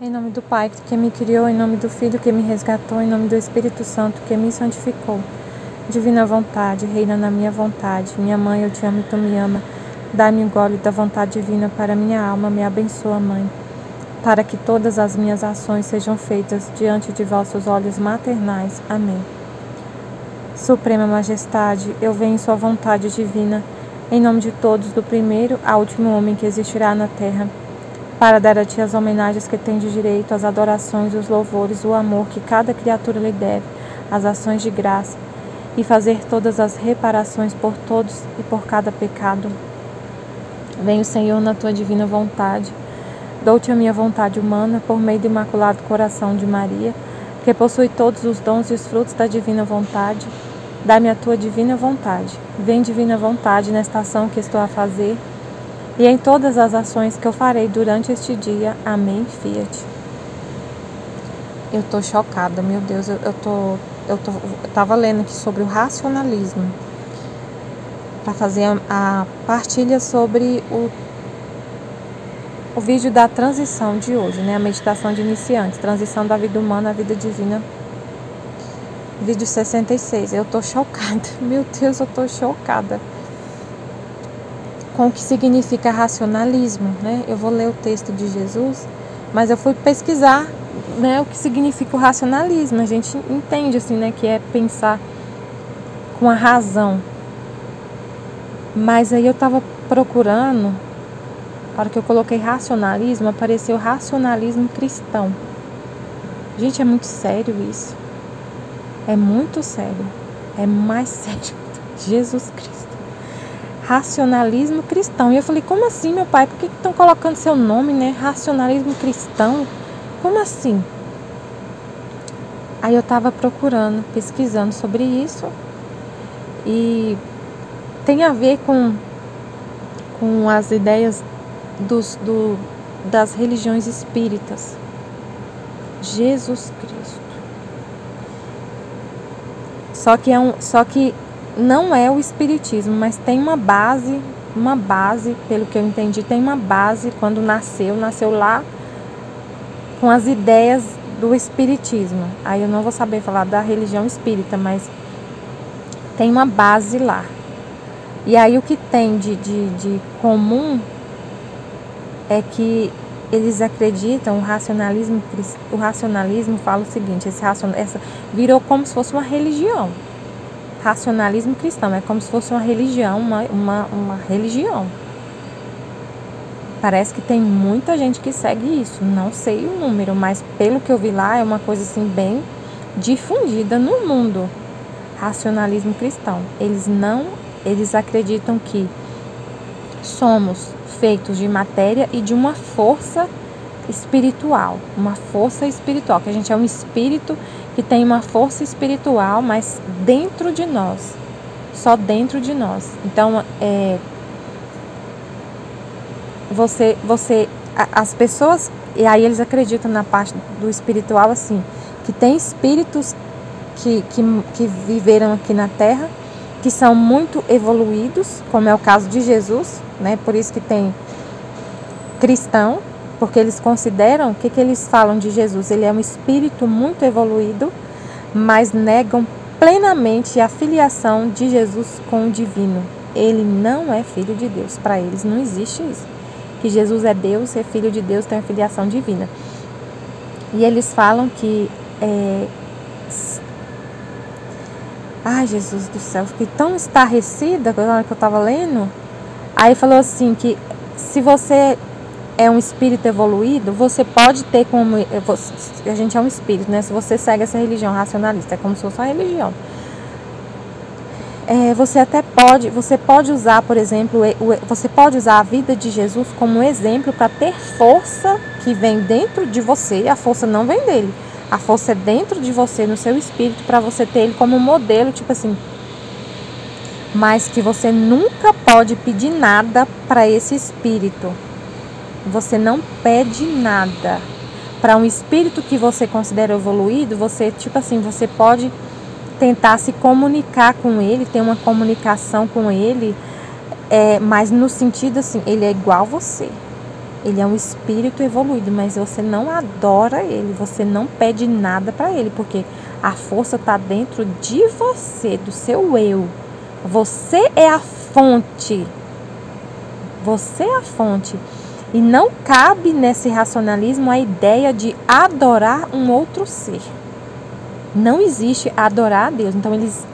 Em nome do Pai que me criou, em nome do Filho que me resgatou, em nome do Espírito Santo que me santificou. Divina vontade, reina na minha vontade. Minha mãe, eu te amo e tu me ama. Dá-me um gole da vontade divina para minha alma, me abençoa, Mãe. Para que todas as minhas ações sejam feitas diante de vossos olhos maternais. Amém. Suprema Majestade, eu venho em sua vontade divina, em nome de todos, do primeiro ao último homem que existirá na terra, para dar a ti as homenagens que tem de direito, as adorações, os louvores, o amor que cada criatura lhe deve, as ações de graça, e fazer todas as reparações por todos e por cada pecado. Venho, Senhor, na tua divina vontade. Dou-te a minha vontade humana por meio do Imaculado Coração de Maria, que possui todos os dons e os frutos da divina vontade. Dá-me a tua divina vontade. Vem, divina vontade, nesta ação que estou a fazer e em todas as ações que eu farei durante este dia. Amém. Fiat. Eu tô chocada, meu Deus. Eu tava lendo aqui sobre o racionalismo para fazer a partilha sobre o vídeo da transição de hoje, né? A meditação de iniciantes, transição da vida humana à vida divina. Vídeo 66. Eu tô chocada. Meu Deus, eu tô chocada com o que significa racionalismo, né? Eu vou ler o texto de Jesus, mas eu fui pesquisar, né, o que significa o racionalismo. A gente entende assim, né, que é pensar com a razão. Mas aí eu tava procurando, na hora que eu coloquei racionalismo, apareceu racionalismo cristão. Gente, é muito sério isso. É muito sério. É mais sério que Jesus Cristo. Racionalismo cristão. E eu falei, como assim, meu pai? Por que estão colocando seu nome, né? Racionalismo cristão? Como assim? Aí eu estava procurando, pesquisando sobre isso. E tem a ver com as ideias das religiões espíritas. Jesus Cristo. Só que não é o espiritismo, mas tem uma base, pelo que eu entendi, tem uma base quando nasceu lá com as ideias do espiritismo. Aí eu não vou saber falar da religião espírita, mas tem uma base lá. E aí o que tem de comum é que eles acreditam, o racionalismo fala o seguinte, essa virou como se fosse uma religião. Racionalismo cristão é como se fosse uma religião, uma religião. Parece que tem muita gente que segue isso, não sei o número, mas pelo que eu vi lá é uma coisa assim bem difundida no mundo. Racionalismo cristão. Eles acreditam que somos feitos de matéria e de uma força espiritual, que a gente é um espírito que tem uma força espiritual, mas dentro de nós, só dentro de nós. Então, as pessoas, e aí eles acreditam na parte do espiritual assim, que tem espíritos que viveram aqui na Terra, que são muito evoluídos, como é o caso de Jesus, né? Por isso que tem cristão, porque eles consideram, o que eles falam de Jesus? Ele é um espírito muito evoluído, mas negam plenamente a filiação de Jesus com o divino. Ele não é filho de Deus. Para eles não existe isso. Que Jesus é Deus, é filho de Deus, tem a filiação divina. E eles falam que... Ai, Jesus do céu, fiquei tão estarrecida na hora que eu estava lendo. Aí falou assim que se você é um espírito evoluído, você pode ter como... A gente é um espírito, né? Se você segue essa religião racionalista, é como se fosse uma religião. Você pode usar, por exemplo, você pode usar a vida de Jesus como exemplo para ter força que vem dentro de você. A força não vem dele. A força é dentro de você, no seu espírito, para você ter ele como modelo, tipo assim. Mas que você nunca pode pedir nada para esse espírito. Você não pede nada. Para um espírito que você considera evoluído, você, tipo assim, você pode tentar se comunicar com ele, ter uma comunicação com ele, mas no sentido assim, ele é igual a você. Ele é um espírito evoluído, mas você não adora ele, você não pede nada para ele, porque a força está dentro de você, do seu eu. Você é a fonte. Você é a fonte. E não cabe nesse racionalismo a ideia de adorar um outro ser. Não existe adorar a Deus. Então eles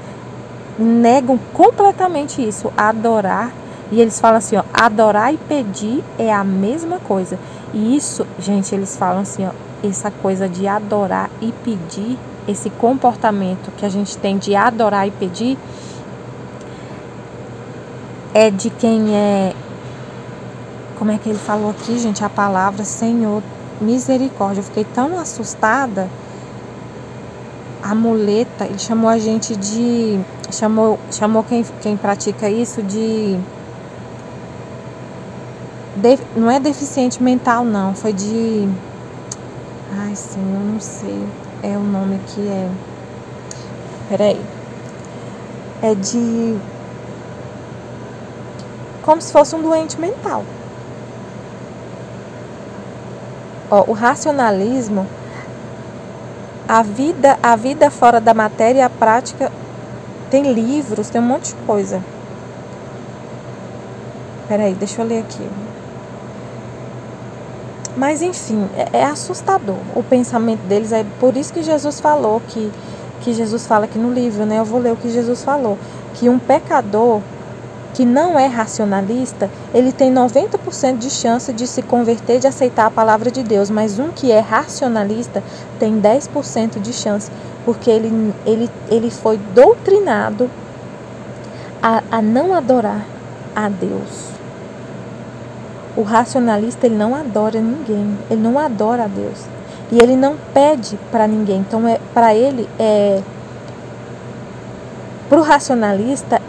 negam completamente isso, adorar. E eles falam assim, ó, adorar e pedir é a mesma coisa. E isso, gente, eles falam assim, ó, essa coisa de adorar e pedir, esse comportamento que a gente tem de adorar e pedir, é de quem é, como é que ele falou aqui, gente, a palavra Senhor, misericórdia. Eu fiquei tão assustada. A muleta, ele chamou a gente de, chamou quem pratica isso de não é deficiente mental, não, foi de, ai, sim, eu não sei, é o nome que é, peraí, é de, como se fosse um doente mental. Ó, o racionalismo, a vida fora da matéria, a prática, tem livros, tem um monte de coisa. Peraí, deixa eu ler aqui. Mas enfim, é assustador o pensamento deles. É por isso que Jesus falou, que Jesus fala aqui no livro, né? Eu vou ler o que Jesus falou. Que um pecador que não é racionalista, ele tem 90% de chance de se converter, de aceitar a palavra de Deus. Mas um que é racionalista tem 10% de chance, porque ele foi doutrinado a não adorar a Deus. O racionalista, ele não adora ninguém, ele não adora a Deus. E ele não pede para ninguém. Então, para ele, para o racionalista,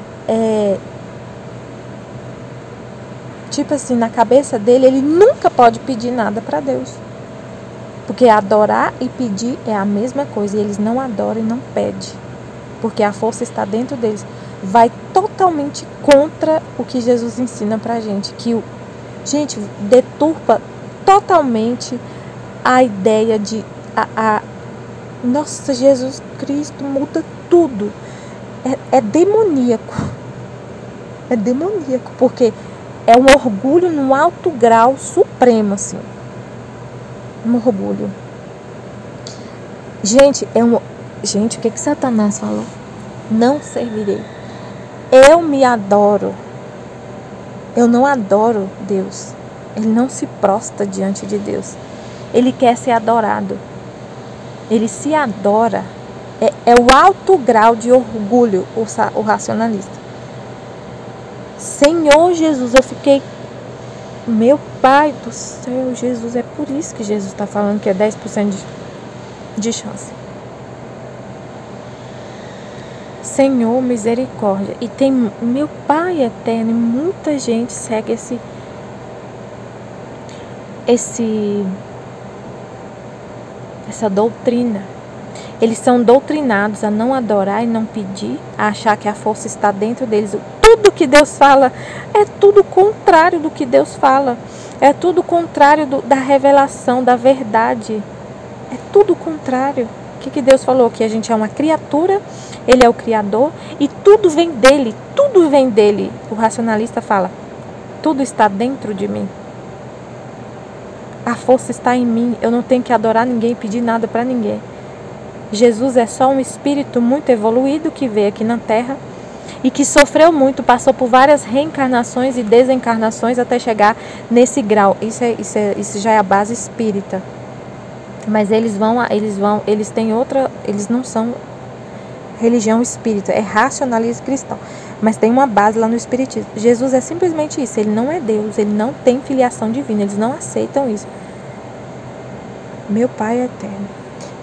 tipo assim, na cabeça dele, ele nunca pode pedir nada para Deus. Porque adorar e pedir é a mesma coisa. E eles não adoram e não pedem. Porque a força está dentro deles. Vai totalmente contra o que Jesus ensina pra gente. Gente, deturpa totalmente a ideia de... Nossa, Jesus Cristo muda tudo. É demoníaco. É demoníaco, porque é um orgulho num alto grau supremo, assim. Um orgulho. Gente, Gente, o que Satanás falou? Não servirei. Eu me adoro. Eu não adoro Deus. Ele não se prostra diante de Deus. Ele quer ser adorado. Ele se adora. É o alto grau de orgulho, o racionalista. Senhor Jesus, eu fiquei... Meu Pai do céu, Jesus, é por isso que Jesus está falando que é 10% de chance. Senhor, misericórdia. E tem, meu Pai eterno, e muita gente segue essa doutrina. Eles são doutrinados a não adorar e não pedir, a achar que a força está dentro deles. Tudo que Deus fala é tudo contrário do que Deus fala. É tudo contrário da revelação, da verdade. É tudo contrário. O que Deus falou? Que a gente é uma criatura, Ele é o Criador e tudo vem dEle. Tudo vem dEle. O racionalista fala, tudo está dentro de mim. A força está em mim. Eu não tenho que adorar ninguém, pedir nada para ninguém. Jesus é só um espírito muito evoluído que veio aqui na Terra e que sofreu muito, passou por várias reencarnações e desencarnações até chegar nesse grau. Isso já é a base espírita. Mas eles têm outra, eles não são religião espírita, é racionalismo cristão. Mas tem uma base lá no espiritismo. Jesus é simplesmente isso, ele não é Deus, ele não tem filiação divina, eles não aceitam isso. Meu Pai é eterno.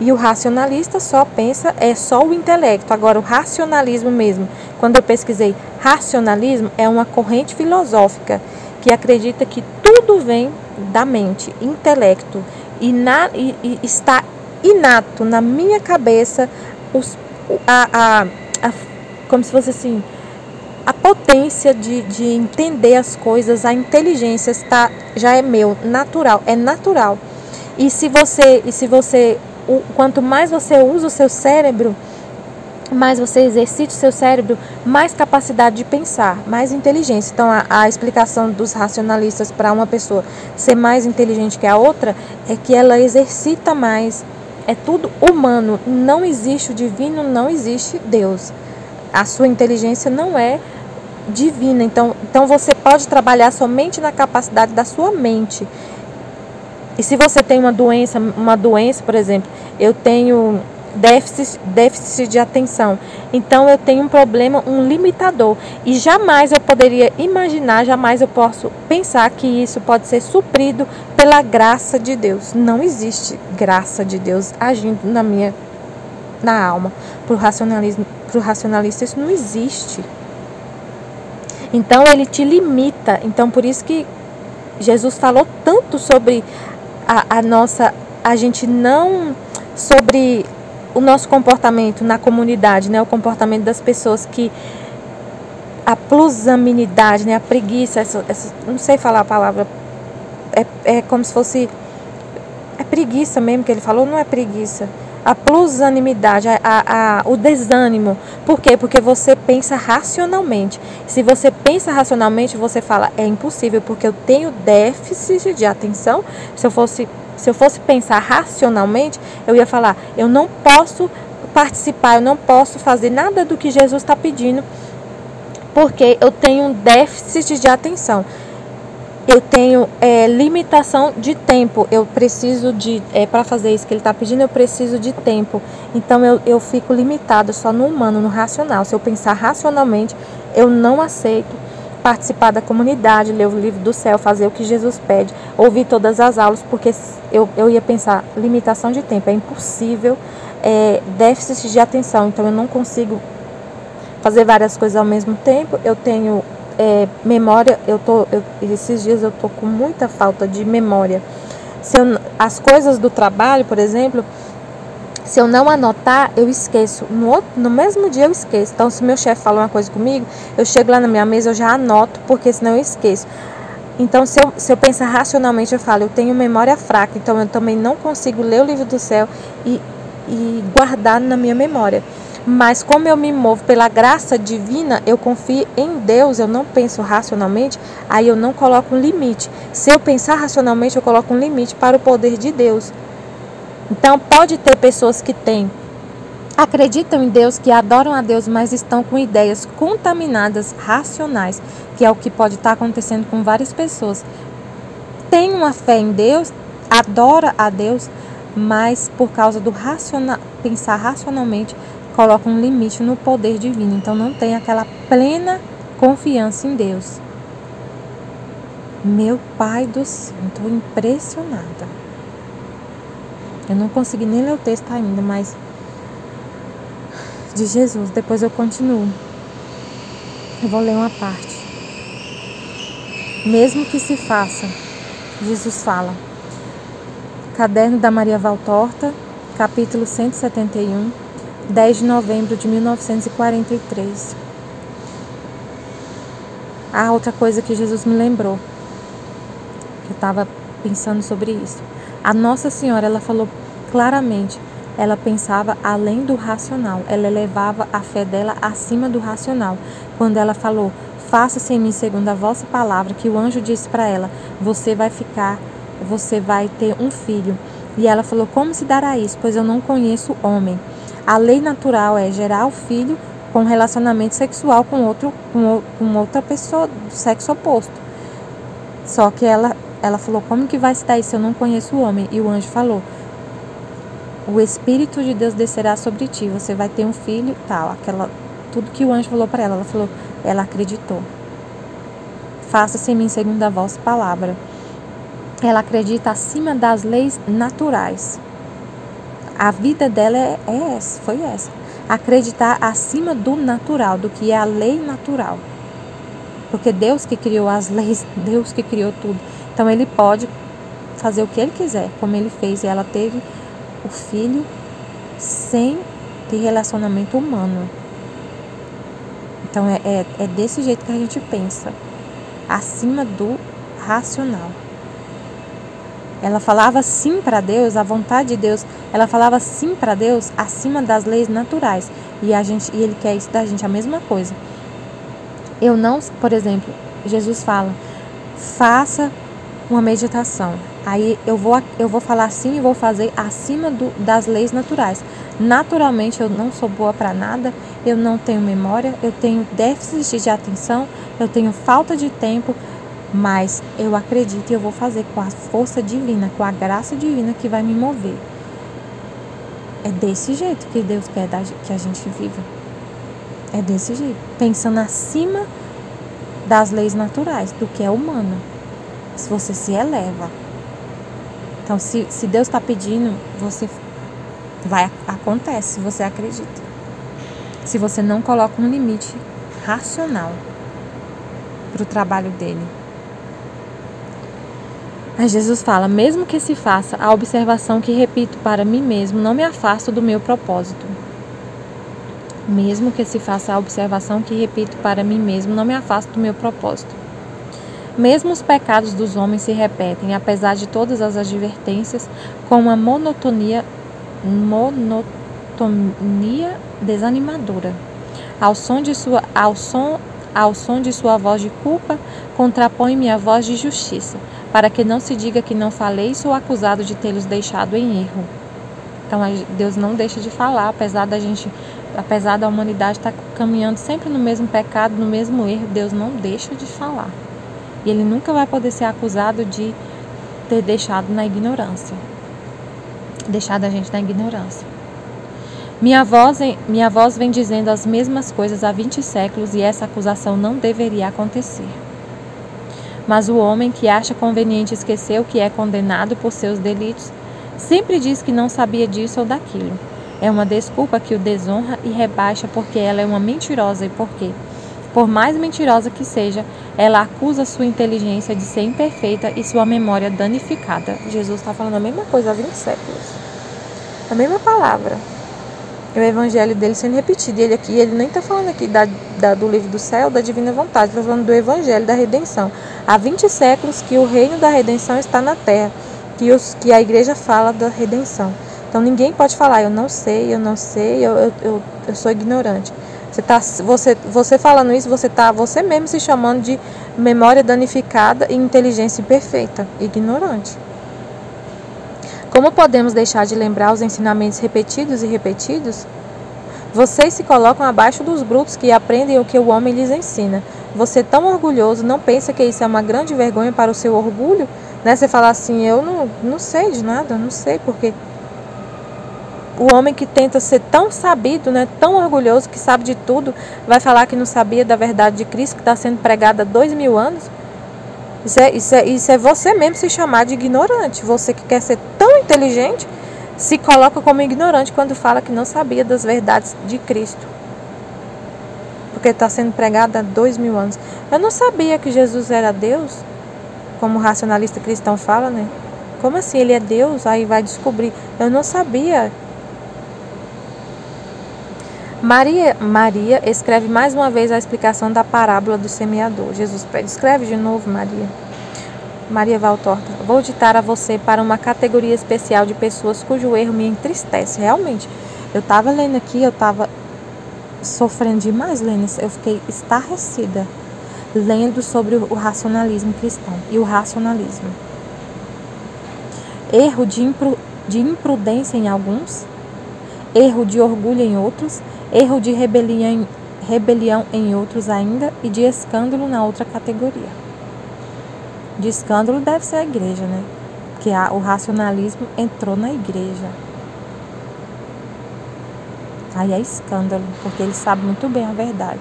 E o racionalista só pensa, é só o intelecto. Agora, o racionalismo mesmo, quando eu pesquisei racionalismo, é uma corrente filosófica que acredita que tudo vem da mente, intelecto, e está inato na minha cabeça, como se fosse assim, a potência de entender as coisas, a inteligência já é meu, natural, é natural. Quanto mais você usa o seu cérebro, mais você exercita o seu cérebro, mais capacidade de pensar, mais inteligência. Então, a explicação dos racionalistas para uma pessoa ser mais inteligente que a outra é que ela exercita mais. É tudo humano, não existe o divino, não existe Deus. A sua inteligência não é divina. Então você pode trabalhar somente na capacidade da sua mente. E se você tem uma doença, por exemplo, eu tenho déficit de atenção. Então eu tenho um problema, um limitador. E jamais eu poderia imaginar, jamais eu posso pensar que isso pode ser suprido pela graça de Deus. Não existe graça de Deus agindo na alma. Para o racionalista isso não existe. Então ele te limita. Então por isso que Jesus falou tanto sobre sobre o nosso comportamento na comunidade, né? O comportamento das pessoas, que a plusaminidade, né? A preguiça, não sei falar a palavra, é como se fosse, é preguiça mesmo que ele falou, não é preguiça, a plusanimidade, o desânimo. Por quê? Porque você pensa racionalmente. Se você pensa racionalmente, você fala, é impossível, porque eu tenho déficit de atenção. Se eu fosse pensar racionalmente, eu ia falar, eu não posso participar, eu não posso fazer nada do que Jesus está pedindo, porque eu tenho um déficit de atenção. Eu tenho limitação de tempo. Eu preciso para fazer isso que ele está pedindo, eu preciso de tempo. Então eu fico limitada só no humano, no racional. Se eu pensar racionalmente, eu não aceito participar da comunidade, ler o livro do céu, fazer o que Jesus pede, ouvir todas as aulas, porque eu ia pensar, limitação de tempo, é impossível, déficit de atenção. Então eu não consigo fazer várias coisas ao mesmo tempo. Eu tenho memória, esses dias eu tô com muita falta de memória. As coisas do trabalho, por exemplo, se eu não anotar, eu esqueço. No mesmo dia eu esqueço. Então, se meu chefe fala uma coisa comigo, eu chego lá na minha mesa, eu já anoto, porque senão eu esqueço. Então, se eu pensar racionalmente, eu falo, eu tenho memória fraca, então eu também não consigo ler o livro do céu e guardar na minha memória. Mas como eu me movo pela graça divina, eu confio em Deus, eu não penso racionalmente, aí eu não coloco um limite. Se eu pensar racionalmente, eu coloco um limite para o poder de Deus. Então pode ter pessoas que acreditam em Deus, que adoram a Deus, mas estão com ideias contaminadas, racionais, que é o que pode estar acontecendo com várias pessoas. Tem uma fé em Deus, adora a Deus, mas por causa do pensar racionalmente, coloca um limite no poder divino. Então não tem aquela plena confiança em Deus. Meu Pai do céu, estou impressionada. Eu não consegui nem ler o texto ainda, mas de Jesus, depois eu continuo. Eu vou ler uma parte. Mesmo que se faça, Jesus fala. Caderno da Maria Valtorta, capítulo 171, 10 de novembro de 1943. Outra coisa que Jesus me lembrou, que eu estava pensando sobre isso. A Nossa Senhora, ela falou claramente, ela pensava além do racional, ela elevava a fé dela acima do racional. Quando ela falou, faça-se em mim segundo a vossa palavra, que o anjo disse para ela, você vai ter um filho. E ela falou, como se dará isso? Pois eu não conheço homem. A lei natural é gerar o filho com relacionamento sexual com outra pessoa do sexo oposto. Só que ela falou, como que vai se dar isso? Eu não conheço o homem. E o anjo falou, o Espírito de Deus descerá sobre ti, você vai ter um filho, tal. Tudo que o anjo falou para ela falou, ela acreditou. Faça-se em mim segundo a vossa palavra. Ela acredita acima das leis naturais. A vida dela foi essa. Acreditar acima do natural, do que é a lei natural. Porque Deus que criou as leis, Deus que criou tudo. Então ele pode fazer o que ele quiser, como ele fez. E ela teve o filho sem ter relacionamento humano. Então é desse jeito que a gente pensa, acima do racional. Ela falava sim para Deus, a vontade de Deus, ela falava sim para Deus acima das leis naturais. E ele quer isso da gente, a mesma coisa. Eu não, por exemplo, Jesus fala, faça uma meditação. Aí eu vou falar sim e vou fazer acima das leis naturais. Naturalmente eu não sou boa para nada, eu não tenho memória, eu tenho déficit de atenção, eu tenho falta de tempo, mas eu acredito e eu vou fazer com a força divina, com a graça divina que vai me mover. É desse jeito que Deus quer que a gente viva. É desse jeito, pensando acima das leis naturais, do que é humano. Se você se eleva. Então, se Deus está pedindo, acontece, se você acredita. Se você não coloca um limite racional para o trabalho dele. Mas Jesus fala, mesmo que se faça a observação que repito para mim mesmo, não me afasto do meu propósito. Mesmo que se faça a observação que repito para mim mesmo, não me afasto do meu propósito. Mesmo os pecados dos homens se repetem, apesar de todas as advertências, com uma monotonia desanimadora. Ao som de sua voz de culpa, contrapõe-me a voz de justiça, para que não se diga que não falei e sou acusado de tê-los deixado em erro. Então Deus não deixa de falar, apesar da humanidade estar caminhando sempre no mesmo pecado, no mesmo erro, Deus não deixa de falar. E Ele nunca vai poder ser acusado de ter deixado na ignorância. Deixado a gente na ignorância. Minha voz vem dizendo as mesmas coisas há 20 séculos e essa acusação não deveria acontecer. Mas o homem que acha conveniente esquecer o que é condenado por seus delitos, sempre diz que não sabia disso ou daquilo. É uma desculpa que o desonra e rebaixa porque ela é uma mentirosa e porque, por mais mentirosa que seja, ela acusa sua inteligência de ser imperfeita e sua memória danificada. Jesus está falando a mesma coisa há 20 séculos. A mesma palavra. O evangelho dele sendo repetido. E ele nem está falando aqui do livro do céu, da divina vontade. Está falando do evangelho, da redenção. Há 20 séculos que o reino da redenção está na terra. Que a igreja fala da redenção. Então ninguém pode falar, eu não sei, eu sou ignorante. Você falando isso, você está você mesmo se chamando de memória danificada e inteligência imperfeita, ignorante. Como podemos deixar de lembrar os ensinamentos repetidos e repetidos? Vocês se colocam abaixo dos brutos que aprendem o que o homem lhes ensina. Você, tão orgulhoso, não pensa que isso é uma grande vergonha para o seu orgulho? Né? Você fala assim, eu não sei de nada, não sei porque... O homem que tenta ser tão sabido, né, tão orgulhoso, que sabe de tudo, vai falar que não sabia da verdade de Cristo, que está sendo pregada há 2000 anos? Isso é você mesmo se chamar de ignorante. Você que quer ser tão inteligente, se coloca como ignorante quando fala que não sabia das verdades de Cristo. Porque está sendo pregada há 2000 anos. Eu não sabia que Jesus era Deus, como o racionalista cristão fala, né? Como assim? Ele é Deus? Aí vai descobrir. Eu não sabia. Maria escreve mais uma vez a explicação da parábola do semeador. Jesus escreve de novo, Maria. Maria Valtorta. Vou ditar a você para uma categoria especial de pessoas cujo erro me entristece. Realmente, eu estava lendo aqui, eu estava sofrendo demais lendo. Eu fiquei estarrecida lendo sobre o racionalismo cristão e o racionalismo. Erro de imprudência em alguns, erro de orgulho em outros, erro de rebelião em outros ainda e de escândalo na outra categoria. De escândalo deve ser a igreja, né? Porque o racionalismo entrou na igreja. Aí é escândalo, porque ele sabe muito bem a verdade.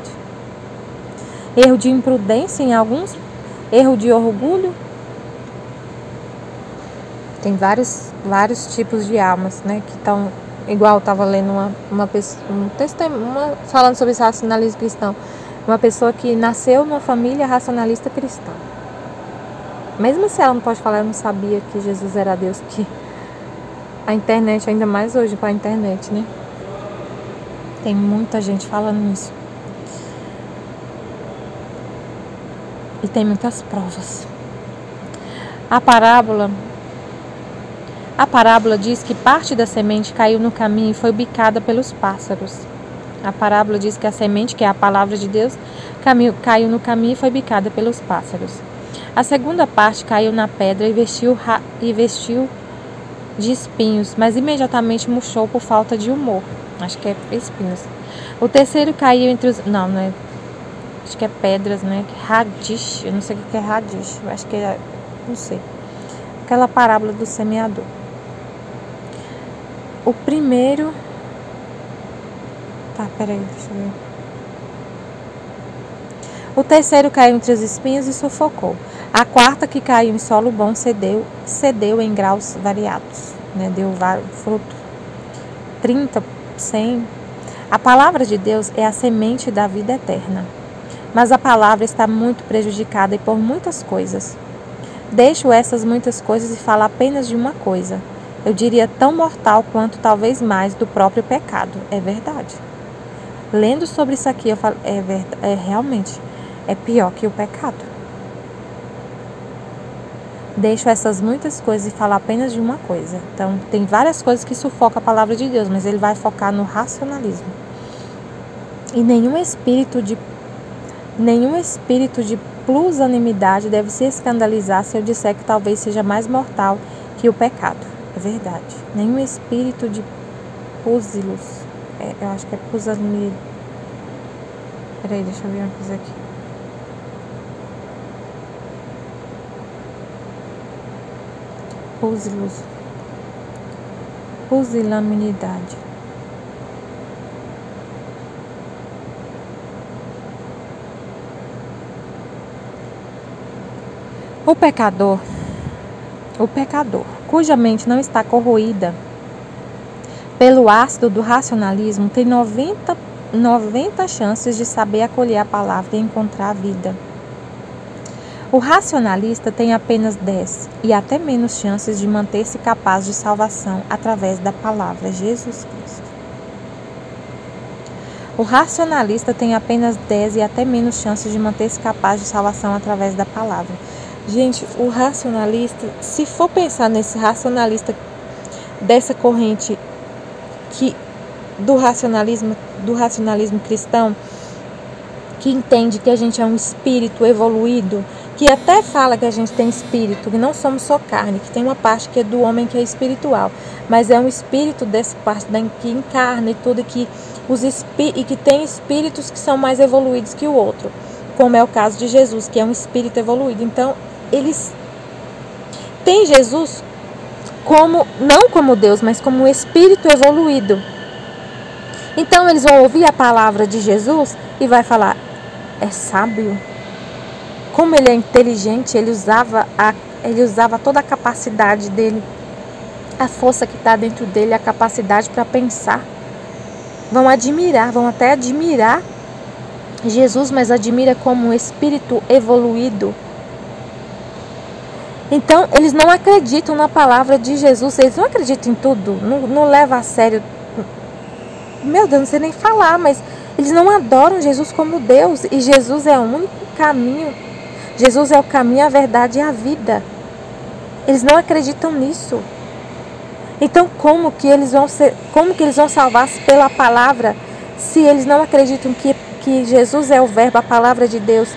Erro de imprudência em alguns, erro de orgulho. Tem vários tipos de almas, né? Que estão... Igual eu estava lendo falando sobre esse racionalismo cristão. Uma pessoa que nasceu numa família racionalista cristã. Mesmo se ela não pode falar, eu não sabia que Jesus era Deus. Que a internet, ainda mais hoje com a internet, né? Tem muita gente falando isso. e tem muitas provas. A parábola diz que parte da semente caiu no caminho e foi bicada pelos pássaros. A parábola diz que a semente, que é a palavra de Deus, caiu no caminho e foi bicada pelos pássaros. A segunda parte caiu na pedra e vestiu de espinhos, mas imediatamente murchou por falta de humor. Acho que é espinhos. O terceiro caiu entre os... Não é... Acho que é pedras, né? Radish. Eu não sei o que é radish. Eu acho que é... Não sei. Aquela parábola do semeador. O primeiro... Tá, peraí, deixa eu ver. O terceiro caiu entre os espinhos e sufocou. A quarta, que caiu em solo bom, cedeu em graus variados, né? Deu fruto. 30, 100. A palavra de Deus é a semente da vida eterna. Mas a palavra está muito prejudicada e por muitas coisas. Deixo essas muitas coisas e falo apenas de uma coisa. Eu diria tão mortal quanto talvez mais do próprio pecado. É verdade. Lendo sobre isso aqui, eu falo, realmente, é pior que o pecado. Deixo essas muitas coisas e falo apenas de uma coisa. Então, tem várias coisas que sufocam a palavra de Deus, mas ele vai focar no racionalismo. E nenhum espírito de pusilanimidade deve se escandalizar se eu disser que talvez seja mais mortal que o pecado. É verdade. Nenhum espírito de pusilos. Eu acho que é pusilanimidade. Peraí, deixa eu ver uma coisa aqui. Pusilanimidade. O pecador, cuja mente não está corroída pelo ácido do racionalismo, tem 90 chances de saber acolher a palavra e encontrar a vida. O racionalista tem apenas 10 e até menos chances de manter-se capaz de salvação através da palavra Jesus Cristo. O racionalista tem apenas 10 e até menos chances de manter-se capaz de salvação através da palavra. Gente, o racionalista, se for pensar nesse racionalista dessa corrente do racionalismo cristão, que entende que a gente é um espírito evoluído, que até fala que a gente tem espírito, que não somos só carne, que tem uma parte que é do homem que é espiritual, mas é um espírito dessa parte que encarna e tudo, e que tem espíritos que são mais evoluídos que o outro, como é o caso de Jesus, que é um espírito evoluído. Então, eles têm Jesus não como Deus, mas como um espírito evoluído. Então, eles vão ouvir a palavra de Jesus e vai falar, é sábio. Como ele é inteligente, ele usava toda a capacidade dele, a força que está dentro dele, a capacidade para pensar. Vão até admirar Jesus, mas admira como um espírito evoluído. Então, eles não acreditam na palavra de Jesus, eles não acreditam em tudo, não levam a sério. Meu Deus, não sei nem falar, mas eles não adoram Jesus como Deus, e Jesus é o único caminho. Jesus é o caminho, a verdade e a vida. Eles não acreditam nisso. Então, como que eles vão salvar-se pela palavra, se eles não acreditam que Jesus é o verbo, a palavra de Deus,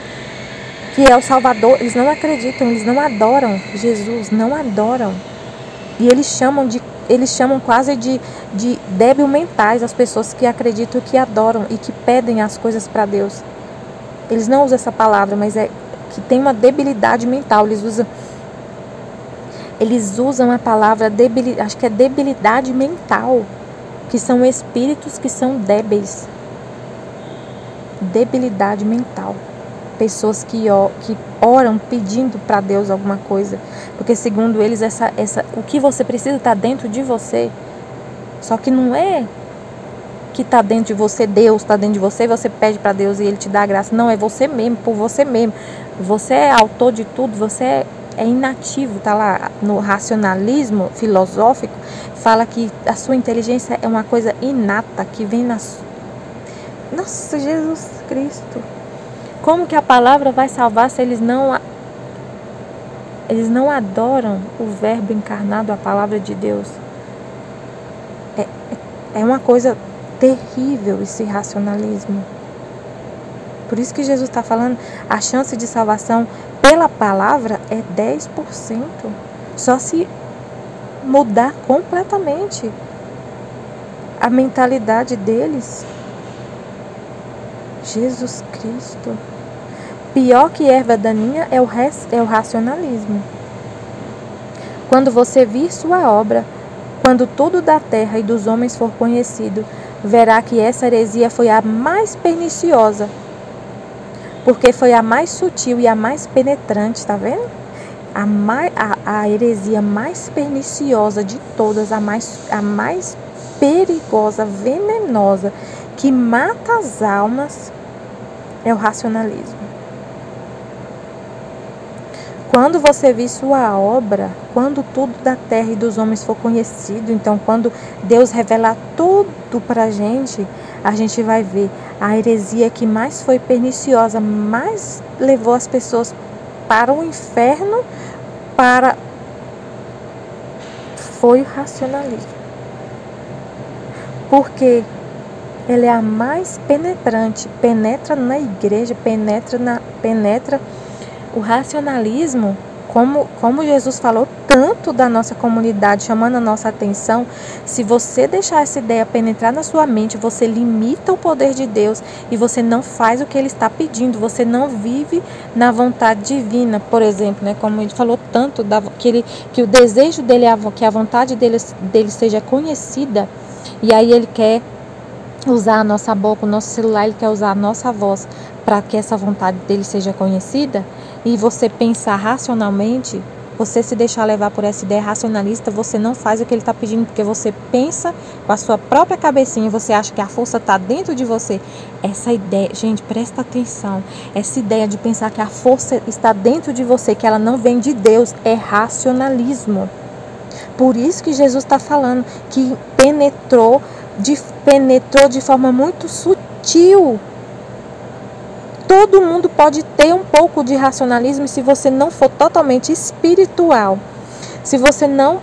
que é o Salvador? Eles não acreditam, eles não adoram Jesus, não adoram. E eles chamam quase de débil mentais as pessoas que acreditam, que adoram e que pedem as coisas para Deus. Eles não usam essa palavra, mas é que tem uma debilidade mental. Eles usam a palavra acho que é debilidade mental, que são espíritos que são débeis. Debilidade mental. Pessoas que oram pedindo para Deus alguma coisa, porque segundo eles o que você precisa está dentro de você. Só que não é que está dentro de você, Deus está dentro de você e você pede para Deus e Ele te dá a graça. Não, é você mesmo, por você mesmo. Você é autor de tudo, você é inativo. Está lá no racionalismo filosófico, fala que a sua inteligência é uma coisa inata, que vem Nossa, Jesus Cristo! Como que a palavra vai salvar se eles não adoram o verbo encarnado, a palavra de Deus? É uma coisa terrível esse racionalismo. Por isso que Jesus está falando, a chance de salvação pela palavra é 10%. Só se mudar completamente a mentalidade deles. Jesus Cristo. Pior que erva daninha é o racionalismo. Quando você vir sua obra, quando tudo da terra e dos homens for conhecido, verá que essa heresia foi a mais perniciosa, porque foi a mais sutil e a mais penetrante, tá vendo? A heresia mais perniciosa de todas, a mais perigosa, venenosa, que mata as almas, é o racionalismo. Quando você vir sua obra, quando tudo da terra e dos homens for conhecido, então quando Deus revelar tudo pra gente, a gente vai ver a heresia que mais foi perniciosa, mais levou as pessoas para o inferno, foi o racionalismo. Porque ele é a mais penetrante, penetra na igreja, penetra o racionalismo, como Jesus falou tanto da nossa comunidade, chamando a nossa atenção. Se você deixar essa ideia penetrar na sua mente, você limita o poder de Deus e você não faz o que Ele está pedindo, você não vive na vontade divina, por exemplo, né? Como ele falou tanto, que o desejo dele é que a vontade dele seja conhecida, e aí ele quer usar a nossa boca, o nosso celular, ele quer usar a nossa voz para que essa vontade dele seja conhecida. E você pensar racionalmente, você se deixar levar por essa ideia racionalista, você não faz o que ele está pedindo, porque você pensa com a sua própria cabecinha, você acha que a força está dentro de você. Essa ideia, gente, presta atenção, essa ideia de pensar que a força está dentro de você, que ela não vem de Deus, é racionalismo. Por isso que Jesus está falando que penetrou de forma muito sutil. Todo mundo pode ter um pouco de racionalismo, e se você não for totalmente espiritual, se você não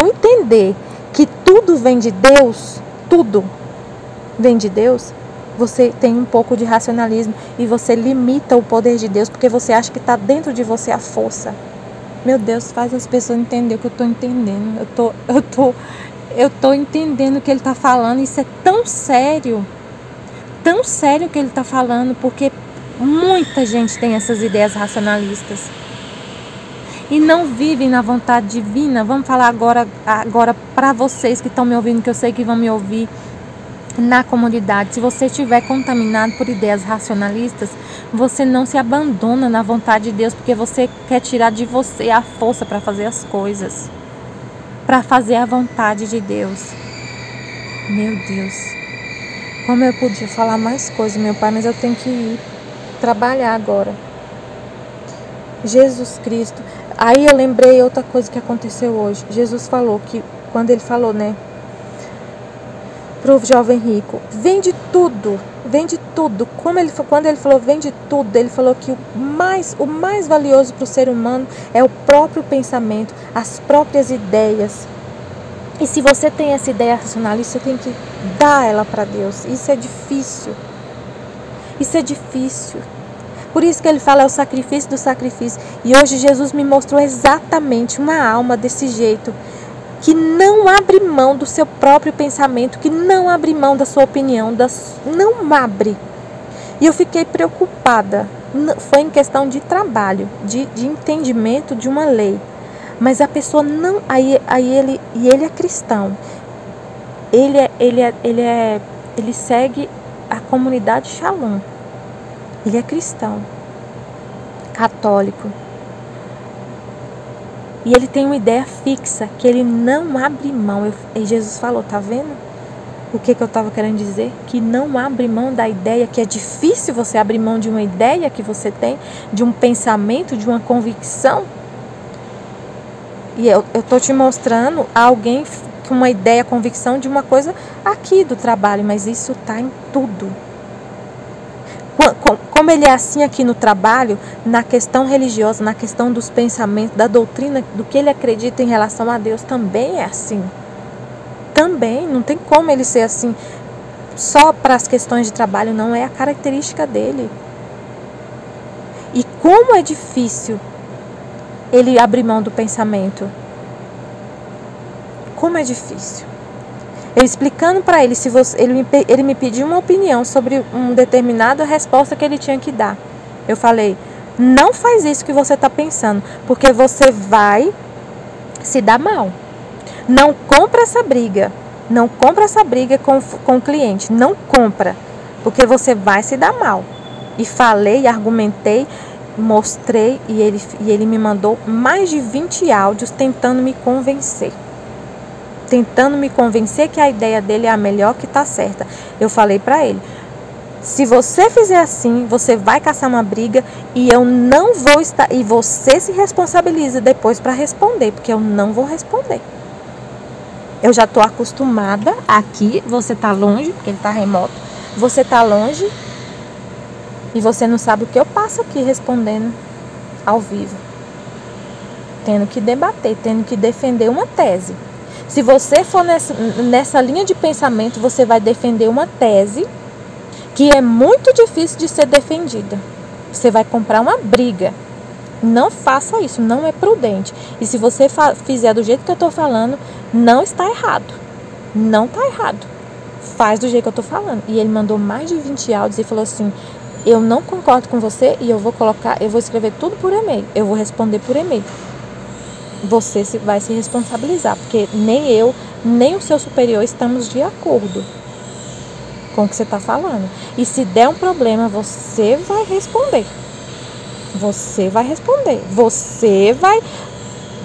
entender que tudo vem de Deus, tudo vem de Deus, você tem um pouco de racionalismo e você limita o poder de Deus, porque você acha que está dentro de você a força. Meu Deus, faz as pessoas entenderem o que eu estou entendendo. Eu tô entendendo o que ele está falando. Isso é tão sério o que ele está falando, porque muita gente tem essas ideias racionalistas e não vivem na vontade divina. Vamos falar agora para vocês que estão me ouvindo, que eu sei que vão me ouvir na comunidade. Se você estiver contaminado por ideias racionalistas, você não se abandona na vontade de Deus, porque você quer tirar de você a força para fazer as coisas, para fazer a vontade de Deus. Meu Deus, como eu podia falar mais coisas, meu Pai, mas eu tenho que ir trabalhar agora. Jesus Cristo. Aí eu lembrei outra coisa que aconteceu hoje. Jesus falou que, quando ele falou, né, pro jovem rico, vende tudo. Quando ele falou vende tudo, ele falou que o mais valioso para o ser humano é o próprio pensamento, as próprias ideias. E se você tem essa ideia racionalista, você tem que dar ela para Deus. Isso é difícil. Por isso que ele fala, é o sacrifício do sacrifício. E hoje Jesus me mostrou exatamente uma alma desse jeito, que não abre mão do seu próprio pensamento, que não abre mão da sua opinião, não abre. E eu fiquei preocupada. Foi em questão de trabalho, de entendimento de uma lei. Mas a pessoa não... Aí ele é cristão. Ele segue a comunidade Shalom. Ele é cristão, católico. E ele tem uma ideia fixa, que ele não abre mão. E Jesus falou, tá vendo? O que eu estava querendo dizer? Que não abre mão da ideia, que é difícil você abrir mão de uma ideia que você tem, de um pensamento, de uma convicção. E eu estou te mostrando alguém com uma ideia, convicção de uma coisa aqui do trabalho, mas isso está em tudo. Como ele é assim aqui no trabalho, na questão religiosa, na questão dos pensamentos, da doutrina, do que ele acredita em relação a Deus, também é assim. Também, não tem como ele ser assim só para as questões de trabalho, não é a característica dele. E como é difícil ele abrir mão do pensamento. Como é difícil. Eu explicando para ele, ele me pediu uma opinião sobre uma determinada resposta que ele tinha que dar. Eu falei, não faz isso que você está pensando, porque você vai se dar mal. Não compra essa briga. Não compra essa briga com o cliente. Não compra, porque você vai se dar mal. E falei, argumentei, mostrei, e ele me mandou mais de 20 áudios tentando me convencer. Tentando me convencer que a ideia dele é a melhor, que está certa. Eu falei para ele, se você fizer assim, você vai caçar uma briga e eu não vou estar... E você se responsabiliza depois para responder, porque eu não vou responder. Eu já estou acostumada aqui, você está longe, porque ele está remoto. Você está longe e você não sabe o que eu passo aqui respondendo ao vivo. Tendo que debater, tendo que defender uma tese. Se você for nessa linha de pensamento, você vai defender uma tese que é muito difícil de ser defendida. Você vai comprar uma briga. Não faça isso, não é prudente. E se você fizer do jeito que eu estou falando, não está errado. Não está errado. Faz do jeito que eu estou falando. E ele mandou mais de 20 áudios e falou assim, eu não concordo com você e eu vou escrever tudo por e-mail. Eu vou responder por e-mail. Você vai se responsabilizar, porque nem eu, nem o seu superior estamos de acordo com o que você está falando. E se der um problema, você vai responder. Você vai responder. Você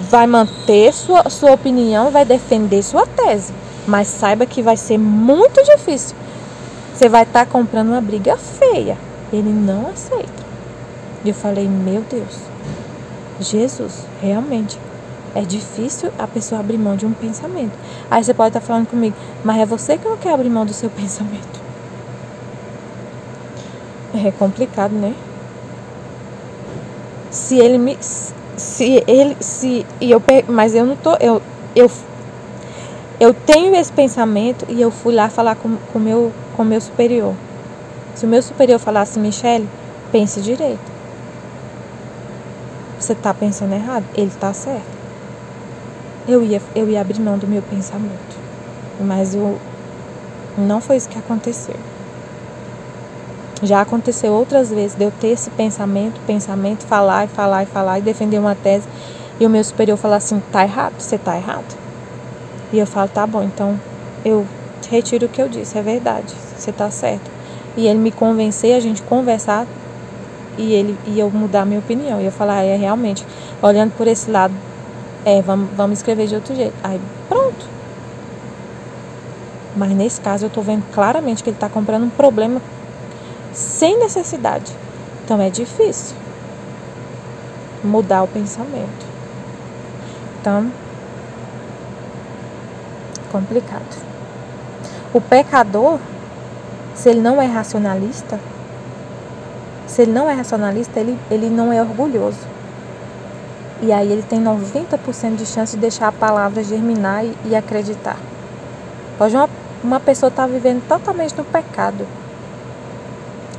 vai manter sua opinião, vai defender sua tese. Mas saiba que vai ser muito difícil. Você vai estar comprando uma briga feia. Ele não aceita. E eu falei, meu Deus, Jesus, realmente é difícil a pessoa abrir mão de um pensamento. Aí você pode estar falando comigo, mas é você que não quer abrir mão do seu pensamento. É complicado, né? Mas eu não tô, eu tenho esse pensamento e eu fui lá falar com o meu superior. Se o meu superior falasse, Michele, pense direito. Você está pensando errado? Ele está certo. Eu ia abrir mão do meu pensamento. Mas não foi isso que aconteceu. Já aconteceu outras vezes de eu ter esse pensamento, falar e defender uma tese. E o meu superior falar assim, tá errado, você tá errado. E eu falo, tá bom, então eu retiro o que eu disse, é verdade, você tá certo. E ele me convencer, a gente conversar e eu mudar a minha opinião. E eu falar, realmente, olhando por esse lado, vamos escrever de outro jeito. Aí, pronto. Mas nesse caso eu tô vendo claramente que ele tá comprando um problema sem necessidade. Então é difícil mudar o pensamento. Então, complicado. O pecador, se ele não é racionalista, ele não é orgulhoso. E aí ele tem 90% de chance de deixar a palavra germinar e acreditar. Pode uma pessoa estar vivendo totalmente no pecado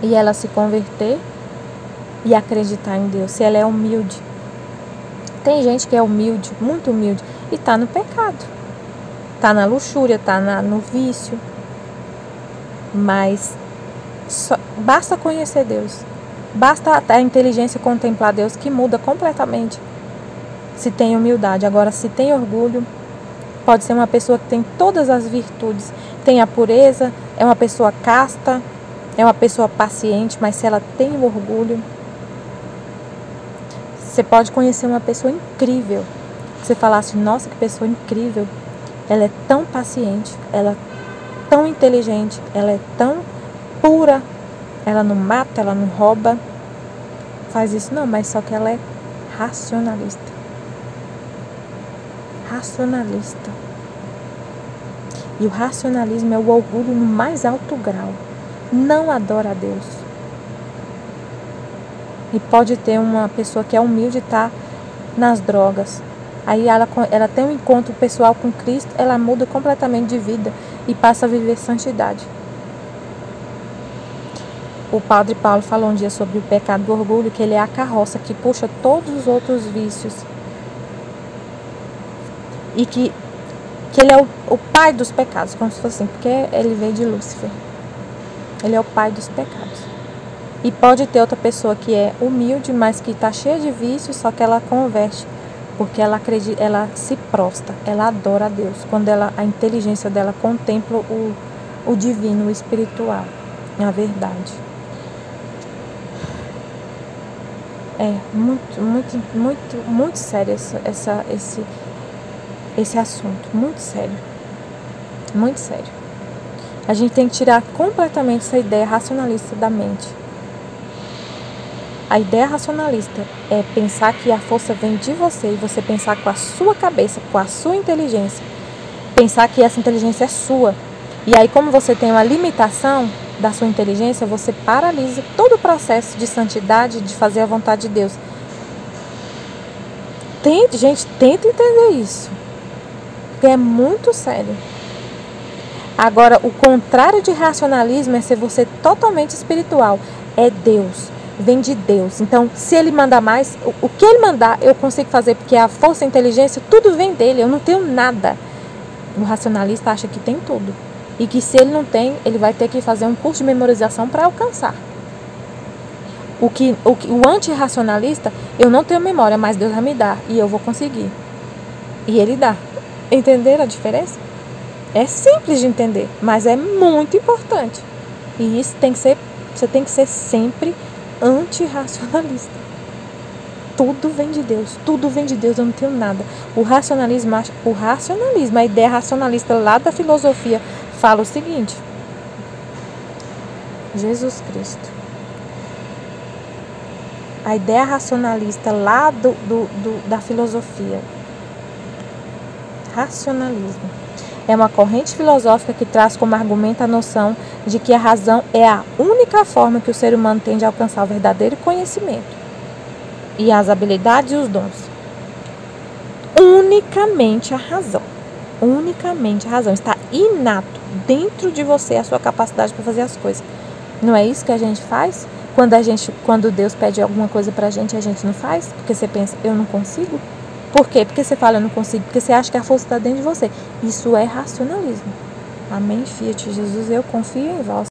e ela se converter e acreditar em Deus, se ela é humilde. Tem gente que é humilde, muito humilde, e está no pecado. Está na luxúria, está no vício. Mas basta conhecer Deus. Basta a inteligência contemplar Deus, que muda completamente. Se tem humildade. Agora, se tem orgulho, pode ser uma pessoa que tem todas as virtudes. Tem a pureza, é uma pessoa casta, é uma pessoa paciente, mas se ela tem o orgulho, você pode conhecer uma pessoa incrível. Você falar assim, nossa, que pessoa incrível. Ela é tão paciente, ela é tão inteligente, ela é tão pura. Ela não mata, ela não rouba. Faz isso não, mas só que ela é racionalista. Racionalista. E o racionalismo é o orgulho no mais alto grau. Não adora a Deus. E pode ter uma pessoa que é humilde e está nas drogas. Aí ela tem um encontro pessoal com Cristo, ela muda completamente de vida e passa a viver santidade. O padre Paulo falou um dia sobre o pecado do orgulho, que ele é a carroça que puxa todos os outros vícios. E que ele é o pai dos pecados, como se fosse assim, porque ele veio de Lúcifer. Ele é o pai dos pecados. E pode ter outra pessoa que é humilde, mas que está cheia de vícios, só que ela converte, porque ela acredita, ela se prostra, ela adora a Deus. Quando a inteligência dela contempla o divino, o espiritual, a verdade. É muito sério esse assunto, muito sério. Muito sério. A gente tem que tirar completamente essa ideia racionalista da mente. A ideia racionalista é pensar que a força vem de você e você pensar com a sua cabeça, com a sua inteligência. Pensar que essa inteligência é sua. E aí, como você tem uma limitação da sua inteligência, você paralisa todo o processo de santidade, de fazer a vontade de Deus. Tenta entender isso. Porque é muito sério. Agora, o contrário de racionalismo é ser você totalmente espiritual. É Deus. Vem de Deus. Então, se Ele mandar mais, o que Ele mandar, eu consigo fazer, porque a força e a inteligência, tudo vem dEle. Eu não tenho nada. O racionalista acha que tem tudo. E que se ele não tem, ele vai ter que fazer um curso de memorização para alcançar. O antirracionalista, eu não tenho memória, mas Deus vai me dar. E eu vou conseguir. E Ele dá. Entenderam a diferença? É simples de entender, mas é muito importante. E isso você tem que ser sempre antirracionalista. Tudo vem de Deus, eu não tenho nada. O racionalismo, a ideia racionalista lá da filosofia fala o seguinte: Jesus Cristo. A ideia racionalista lá da filosofia. Racionalismo. É uma corrente filosófica que traz como argumento a noção de que a razão é a única forma que o ser humano tem de alcançar o verdadeiro conhecimento e as habilidades e os dons. Unicamente a razão. Unicamente a razão. Está inato dentro de você a sua capacidade para fazer as coisas. Não é isso que a gente faz? Quando Deus pede alguma coisa pra gente, a gente não faz? Porque você pensa, eu não consigo? Por quê? Porque você fala, eu não consigo. Porque você acha que a força está dentro de você. Isso é racionalismo. Amém, Fiat Jesus, eu confio em vós.